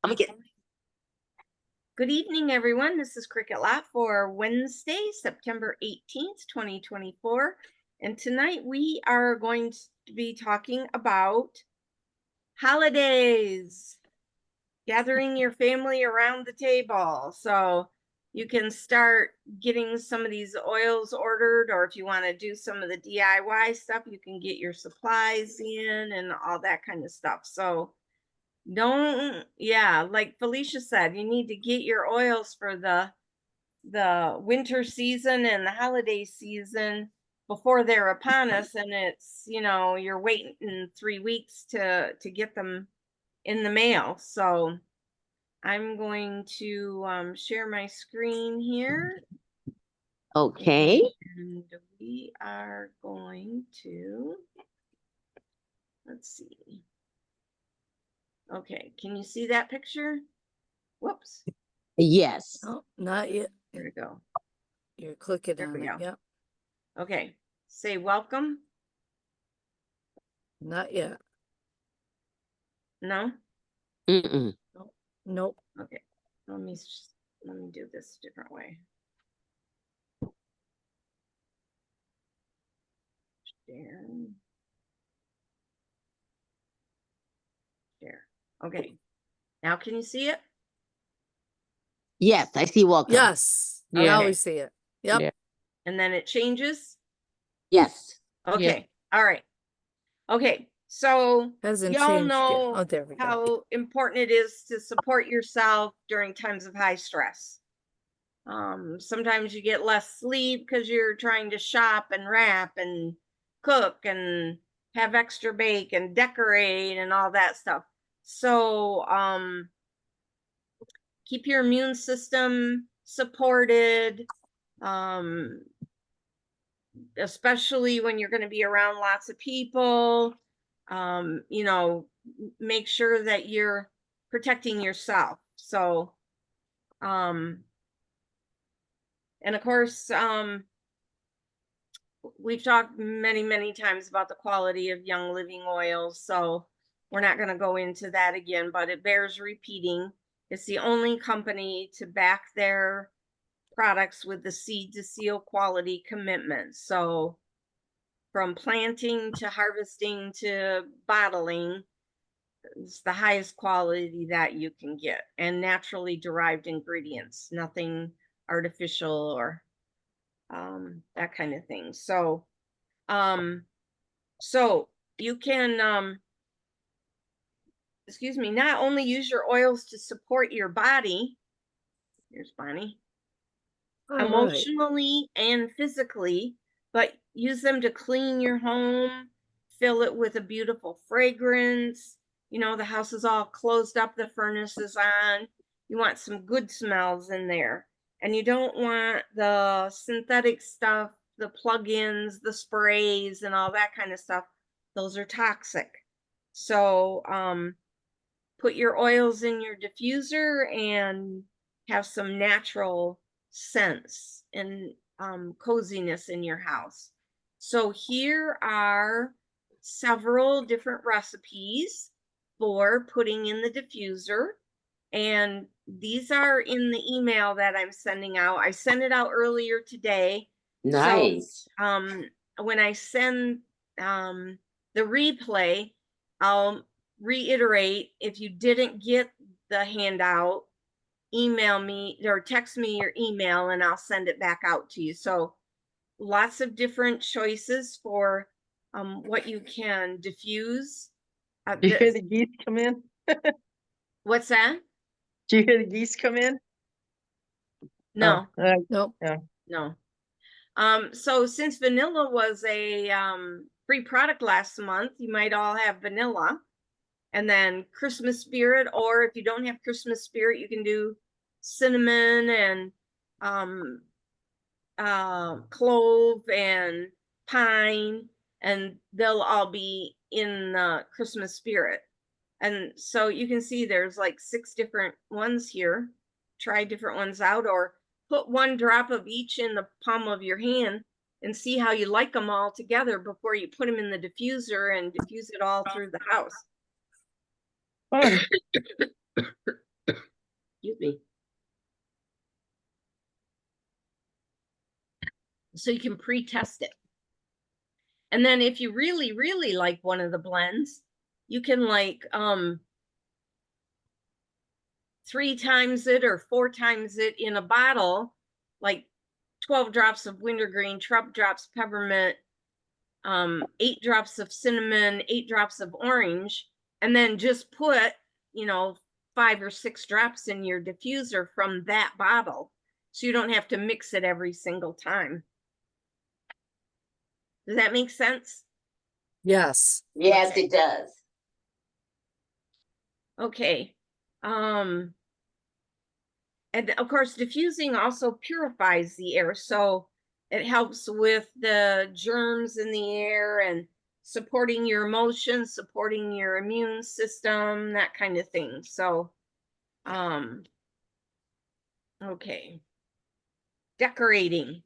I'm gonna get. Good evening, everyone. This is Cricket Lot for Wednesday, September 18th, 2024. And tonight we are going to be talking about holidays, gathering your family around the table. So you can start getting some of these oils ordered, or if you want to do some of the DIY stuff, you can get your supplies in and all that kind of stuff. So like Felicia said, you need to get your oils for the winter season and the holiday season before they're upon us, and it's, you're waiting 3 weeks to get them in the mail. So I'm going to share my screen here, Okay. and we are going to, let's see. Okay, can you see that picture? Whoops. Yes. Oh, not yet. There we go. You're clicking There on we it. go. Yep. Okay, say welcome. Not yet. No? Mm-mm. Nope. Okay, let me do this a different way. Share. Share. Okay, now can you see it? Yes, I see welcome. Yes. Yeah. Now Okay. we see it. Yep. Yeah. And then it changes? Yes. Okay, all right. Okay, so Hasn't y'all changed yet. know Oh, there we go. how important it is to support yourself during times of high stress. Sometimes you get less sleep because you're trying to shop and wrap and cook and have extra bake and decorate and all that stuff. So keep your immune system supported, especially when you're going to be around lots of people. Make sure that you're protecting yourself. So and of course, we've talked many times about the quality of Young Living oils, so we're not going to go into that again, but it bears repeating. It's the only company to back their products with the seed to seal quality commitment. So from planting to harvesting to bottling, it's the highest quality that you can get, and naturally derived ingredients, nothing artificial or that kind of thing. So you can not only use your oils to support your body, here's Bonnie, emotionally and physically, but use them to clean your home, fill it with a beautiful fragrance. The house is all closed up, the furnace is on. You want some good smells in there. And you don't want the synthetic stuff, the plug-ins, the sprays, and all that kind of stuff. Those are toxic. So put your oils in your diffuser and have some natural scents and coziness in your house. So here are several different recipes for putting in the diffuser, and these are in the email that I'm sending out. I sent it out earlier today. Nice. So when I send the replay, I'll reiterate, if you didn't get the handout, email me or text me your email and I'll send it back out to you. So lots of different choices for what you can diffuse. Do you hear the geese come in? What's that? Do you hear the geese come in? No. Nope. No. So since vanilla was a free product last month, you might all have vanilla. And then Christmas spirit, or if you don't have Christmas spirit, you can do cinnamon and clove and pine, and they'll all be in the Christmas spirit. And so you can see there's like 6 different ones here. Try different ones out, or put 1 drop of each in the palm of your hand and see how you like them all together before you put them in the diffuser and diffuse it all through the house. Fun. So you can pre-test it. And then if you really, really like one of the blends, you can like 3 times it or 4 times it in a bottle, like 12 drops of wintergreen, 12 drops peppermint, 8 drops of cinnamon, 8 drops of orange, and then just put, you know, 5 or 6 drops in your diffuser from that bottle. So you don't have to mix it every single time. Does that make sense? Yes. Yes, Okay. it does. Okay. And of course, diffusing also purifies the air. So it helps with the germs in the air and supporting your emotions, supporting your immune system, that kind of thing. So, okay. Decorating.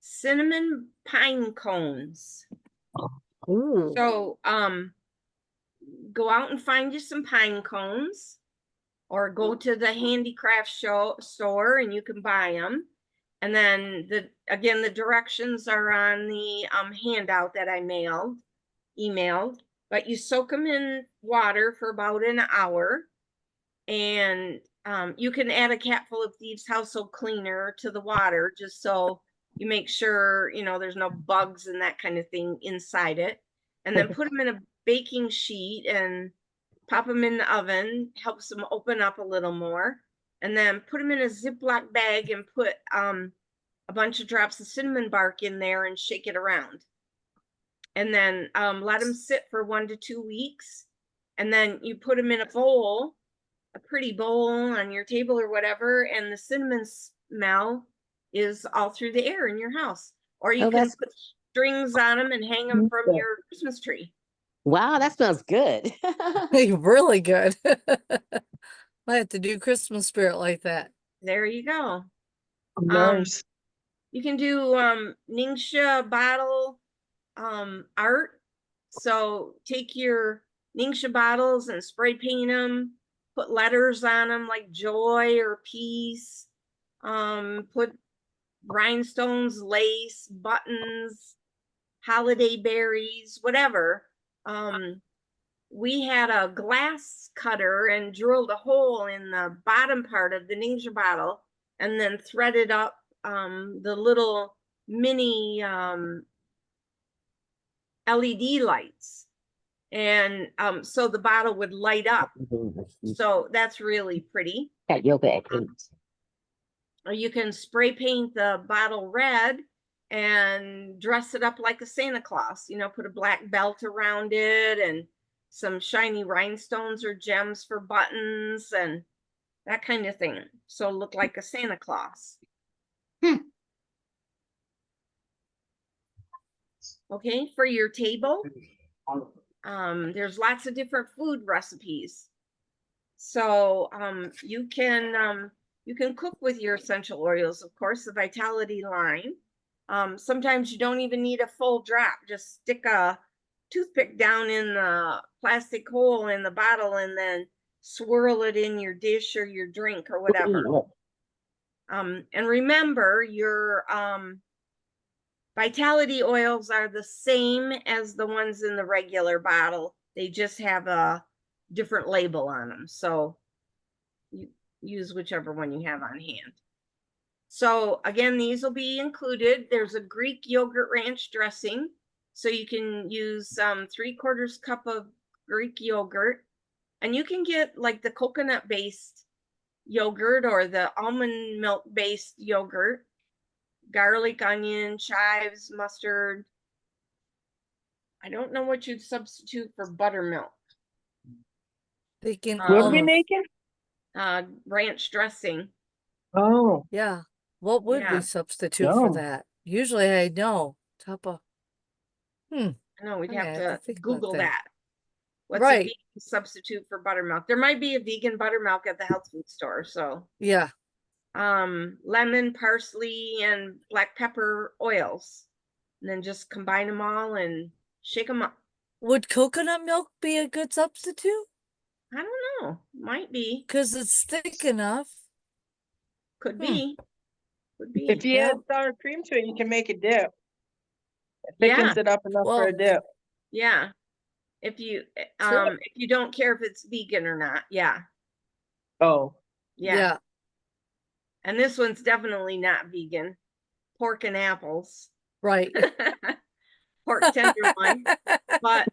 Cinnamon pine cones. Ooh. So, go out and find you some pine cones, or go to the handicraft store and you can buy them. And then again, the directions are on the handout that I emailed, but you soak them in water for about an hour. And you can add a capful of Thieves household cleaner to the water, just so you make sure, you know, there's no bugs and that kind of thing inside it. And then put them in a baking sheet and pop them in the oven, helps them open up a little more. And then put them in a Ziploc bag and put a bunch of drops of cinnamon bark in there and shake it around. And then let them sit for 1 to 2 weeks. And then you put them in a bowl, a pretty bowl on your table or whatever, and the cinnamon smell is all through the air in your house. Or you can put strings on them and hang them from your Christmas tree. Wow, that smells good. Really good. I have to do Christmas spirit like that. There you go. Nice. You can do Ningxia bottle art. So take your Ningxia bottles and spray paint them, put letters on them like joy or peace, put rhinestones, lace, buttons, holiday berries, whatever. We had a glass cutter and drilled a hole in the bottom part of the Ningxia bottle and then threaded up the little mini LED lights. And so the bottle would light up. So that's really pretty. Got yoga at 8. Or you can spray paint the bottle red and dress it up like a Santa Claus, you know, put a black belt around it and some shiny rhinestones or gems for buttons and that kind of thing. So look like a Santa Claus. Okay, for your table, there's lots of different food recipes. So you can cook with your essential oils, of course, the Vitality line. Sometimes you don't even need a full drop. Just stick a toothpick down in the plastic hole in the bottle and then swirl it in your dish or your drink or whatever. And remember, your Vitality oils are the same as the ones in the regular bottle. They just have a different label on them. So you use whichever one you have on hand. So again, these will be included. There's a Greek yogurt ranch dressing. So you can use 3/4 cup of Greek yogurt, and you can get like the coconut based yogurt or the almond milk based yogurt, garlic, onion, chives, mustard. I don't know what you'd substitute for buttermilk. They can What are we making? Ranch dressing. Oh, yeah. What would Yeah. we substitute for Yum. that? Usually I know. Top of No, we'd I'm have gonna have to to think about Google that. that. What's a Right. vegan substitute for buttermilk? There might be a vegan buttermilk at the health food store. So Yeah. lemon, parsley, and black pepper oils. And then just combine them all and shake them up. Would coconut milk be a good substitute? I don't know. Might be. Because it's thick enough. Could be. Would be. If you Yeah. add sour cream to it, you can make a dip. It Yeah. thickens it up enough for Well, a dip. Yeah. If you Sure. if you don't care if it's vegan or not. Yeah. Oh, Yeah. yeah. And this one's definitely not vegan. Pork and apples. Right. Pork tenderloin. But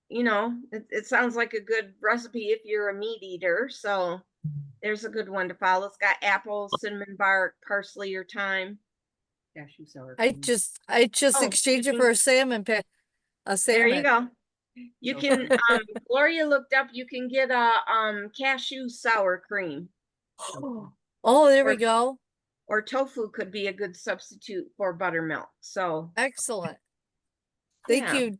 you know, it sounds like a good recipe if you're a meat eater. So there's a good one to follow. It's got apples, cinnamon bark, parsley or thyme. Cashew sour I cream. just Oh, exchanged it excuse for me. a salmon a There you salmon. go. You can Gloria looked up, you can get a cashew sour cream. Oh, there we Or- go. Or tofu could be a good substitute for buttermilk. So Excellent. Thank yeah. you.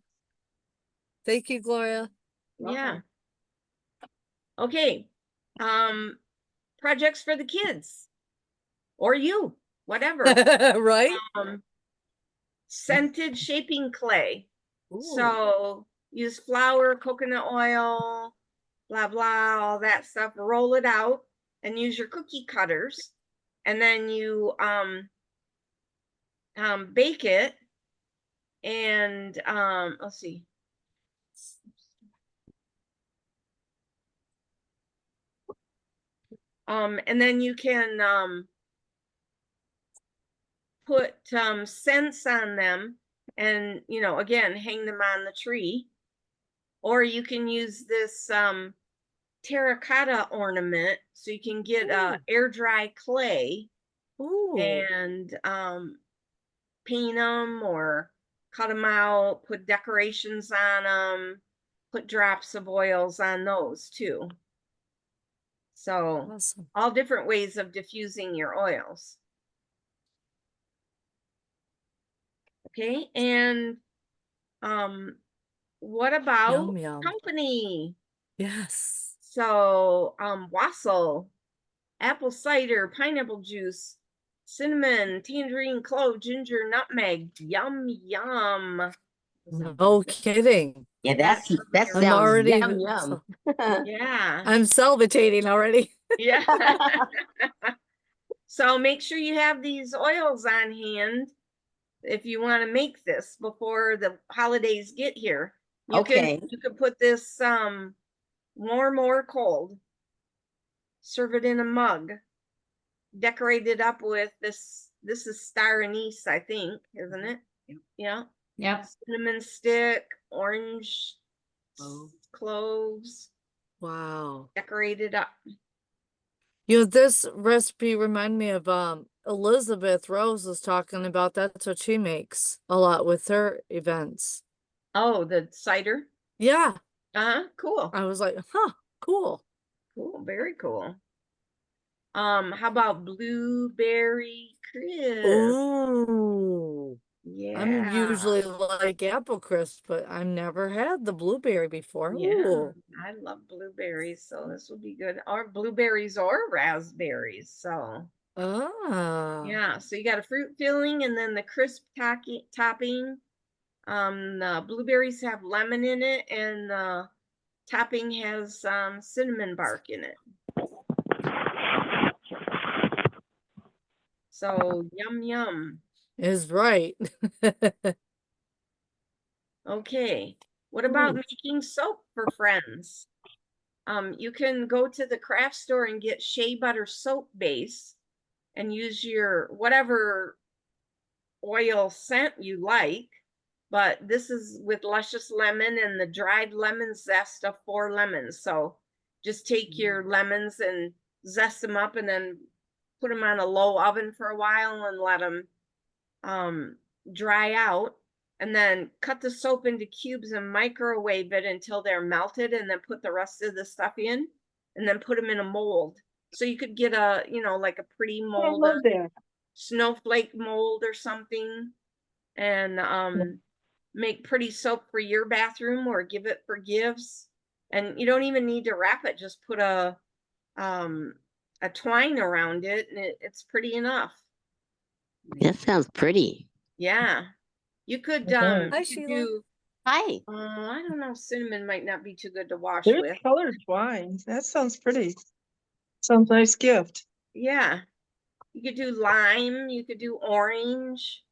Thank you, Gloria. Yeah. Okay. Projects for the kids. Or you, whatever. Right? Scented shaping clay. Ooh. So use flour, coconut oil, blah, blah, all that stuff. Roll it out and use your cookie cutters. And then you bake it. And let's see. And then you can put scents on them and, you know, again, hang them on the tree. Or you can use this terracotta ornament. So you can get air dry clay Ooh. and paint them or cut them out, put decorations on them, put drops of oils on those too. So Awesome. all different ways of diffusing your oils. Okay, and what about Yum, yum. company? Yes. So wassail, apple cider, pineapple juice, cinnamon, tangerine, clove, ginger, nutmeg. Yum yum. No kidding. Yeah, that I'm sounds already yum yum. Yeah. I'm salivating already. Yeah. So make sure you have these oils on hand if you want to make this before the holidays get here. You can put this warm or cold. Serve it in a mug. Decorate it up with this is star anise, I think, isn't it? Yeah. Yep. Cinnamon stick, orange cloves. Wow. Decorate it up. You know, this recipe remind me of Elizabeth Rose was talking about. That's what she makes a lot with her events. Oh, the cider? Yeah. Cool. I was like, huh, cool. Cool, very cool. How about blueberry crisp? Ooh. Yeah. I'm usually like apple crisp, but I've never had the blueberry before. Yeah, Ooh. I love blueberries, so this would be good. Or blueberries or raspberries. So Ah. yeah, so you got a fruit filling and then the crisp topping. The blueberries have lemon in it and the topping has cinnamon bark in it. So yum yum. Is right. Okay. What about making soap for friends? You can go to the craft store and get shea butter soap base and use your whatever oil scent you like. But this is with luscious lemon and the dried lemon zest of 4 lemons. So just take your lemons and zest them up and then put them on a low oven for a while and let them dry out. And then cut the soap into cubes and microwave it until they're melted and then put the rest of the stuff in and then put them in a mold. So you could get a, you know, like a pretty I mold, love that. snowflake mold or something, and make pretty soap for your bathroom or give it for gifts. And you don't even need to wrap it, just put a twine around it and it's pretty enough. That sounds pretty. Yeah. You could Okay. Hi, you could Sheila. do Hi. I don't know, cinnamon might not be too good to wash There's with. colored twine. That sounds pretty. Sounds nice gift. Yeah. You could do lime, you could do orange.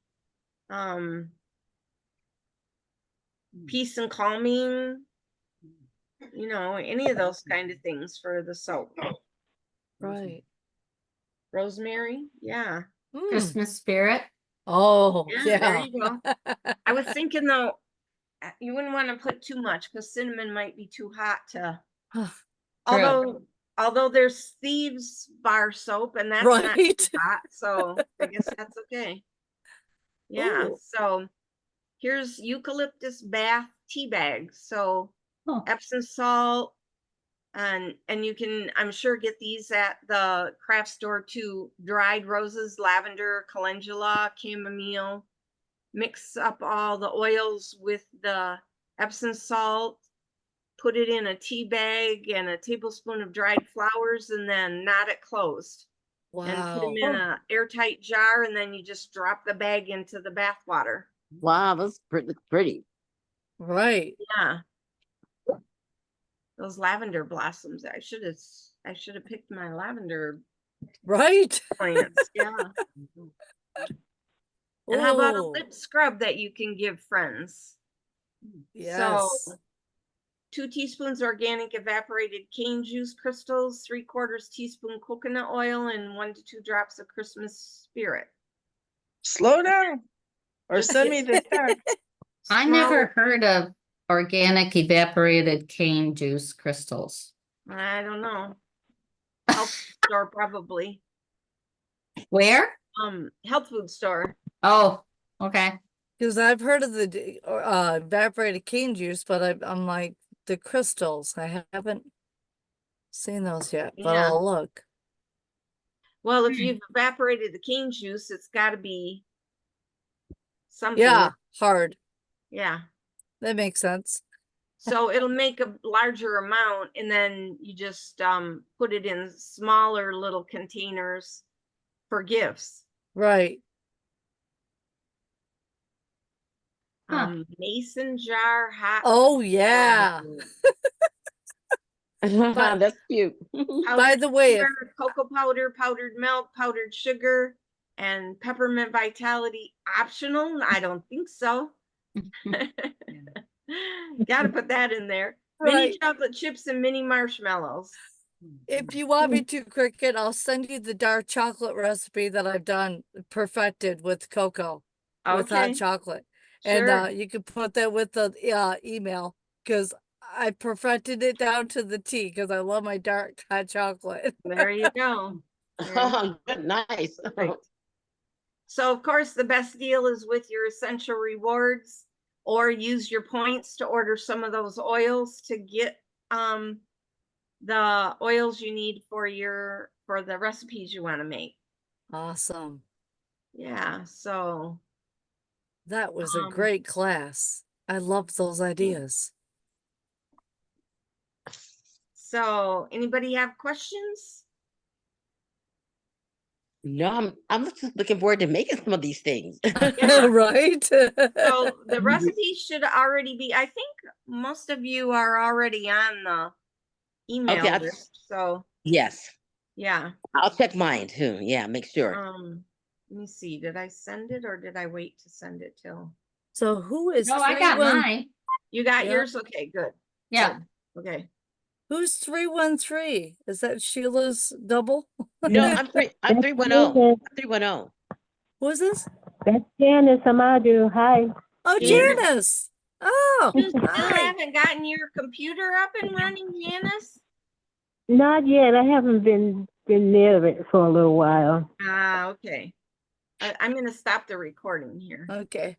Peace and calming, you know, any of those kind of things for the soap. Right. Rosemary, yeah. Mm. Christmas spirit. Oh, Yeah, there yeah. you go. I was thinking though, you wouldn't want to put too much because cinnamon might be too hot to. Although there's thieves bar soap and that's not too Right. hot, so I guess that's okay. Yeah, Ooh. so here's eucalyptus bath tea bags. So Oh. Epsom salt, and you can, I'm sure, get these at the craft store too. Dried roses, lavender, calendula, chamomile. Mix up all the oils with the Epsom salt, put it in a tea bag and a tablespoon of dried flowers, and then knot it closed. And put them Wow. in a airtight jar, and then you just drop the bag into the bath water. Wow, that's pretty. Right. Yeah. Those lavender blossoms. I should have picked my lavender Right. plants. Yeah. And how about a Ooh, lip scrub that you can give friends? yes. 2 teaspoons organic evaporated cane juice crystals, 3/4 teaspoon coconut oil, and 1 to 2 drops of Christmas spirit. Slow down or Just send get me the text. I small- never heard of organic evaporated cane juice crystals. I don't know. Health food store probably. Where? Health food store. Oh, okay. Because I've heard of the evaporated cane juice, but I'm like the crystals. I haven't seen those yet, but Yeah. I'll look. Well, if you've evaporated the cane juice, it's got to be something. Yeah, hard. Yeah. That makes sense. So it'll make a larger amount, and then you just put it in smaller little containers for gifts. Right. Huh. Mason jar hot. Oh, yeah. That's cute. By the way, if, sugar, cocoa powder, powdered milk, powdered sugar, and peppermint vitality optional. I don't think so. Got to put that in there. Mini right. chocolate chips and mini marshmallows. If you want me to, Cricket, I'll send you the dark chocolate recipe that I've done perfected with cocoa, with hot Okay, chocolate. sure. And you can put that with the email because I perfected it down to the T because I love my dark hot chocolate. There you go. Oh, good, nice. Right. So of course the best deal is with your essential rewards, or use your points to order some of those oils to get the oils you need for the recipes you want to make. Awesome. Yeah, so That was a Um, great class. I love those ideas. anybody have questions? No, I'm just looking forward to making some of these things. Yeah. Right? So the recipes should already be, I think most of you are already on the email Okay, list. So Yes, yeah. I'll check mine too. Yeah, make sure. Let me see. Did I send it or did I wait to send it till? So who is No, I got 31 mine. You got Yeah. yours? Okay, good. Yeah. Good. Okay. Who's 313? Is that Sheila's double? No, I'm 310. 310. Who is this? That's Janice Amadou. Hi. Oh, Janice. Janice. Oh, You still hi. haven't gotten your computer up and running, Janice? Not yet. I haven't been near it for a little while. Ah, okay. I'm gonna stop the recording here. Okay.